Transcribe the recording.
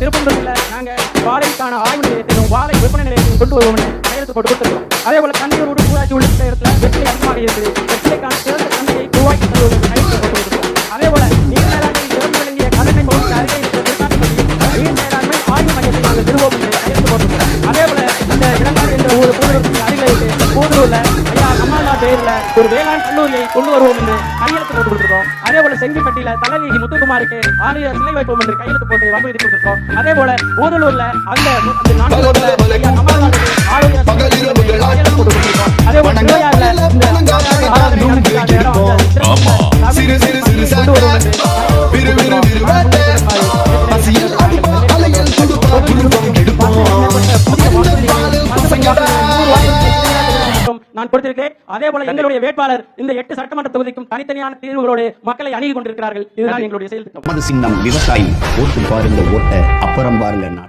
திருப்பூர்ல நாங்க வாழைக்கான ஆய்வு நிலையத்தையும் வாழை விற்பனை நிலையத்தையும் கொண்டு வருவோம் கையெழுத்து போட்டு கொடுத்துருக்கோம். அதே போல தண்ணீர் ஊராட்சி உள்ளிட்ட இடத்துல வெற்றிலை அதிகமாக இருக்குது. வெற்றிலைக்கான சிறந்த சந்தையை உருவாக்கி தருவோம் கையெழுத்து போட்டு கொடுத்துருக்கோம். அதே போல நீர் மேலாண்மை சிறந்து விளங்கிய கடமை பகுதிக்கு அருகே நீர் மேலாண்மை ஆய்வு மையத்தை நாங்கள் நிறுவோம் என்று கையெழுத்து போட்டுருக்கோம். அதே போல இந்த இளங்காடு என்ற ஒரு பூதூருக்கு அருகில் பூதூர்ல ஐயா நம்மளா பேர்ல ஒரு வேளாண் கல்லூரியை கொண்டு வருவோம் என்று கையெழுத்து போட்டு கொடுத்துருக்கோம். அதே போல செங்கிப்பட்டியில தலைவி முத்துக்குமாருக்கு ஆலய சிலை வைப்போம் என்று கையெழுத்து போட்டு வாக்குறுதி கொடுத்திருக்கோம். அதே போல ஊதலூர்ல அந்த 4 ரோட்ல ஐயா நம்மளால ஆலய கையெழுத்து போட்டு கொடுத்திருக்கோம். அதே போல திருவையாறுல இந்த ஆராதனை நடக்கிறாங்க இடம் நான் கொடுத்திருக்கிறேன். அதே போல எங்களுடைய வேட்பாளர் இந்த 8 சட்டமன்ற தொகுதிக்கும் தனித்தனியான தீர்வுகளோடு மக்களை அணுகி கொண்டிருக்கிறார்கள். இதுதான் எங்களுடைய செயல் திட்டம். சின்னம் விவசாயி. ஓட்டு பாருங்க, ஓட்ட அப்புறம் பாருங்க.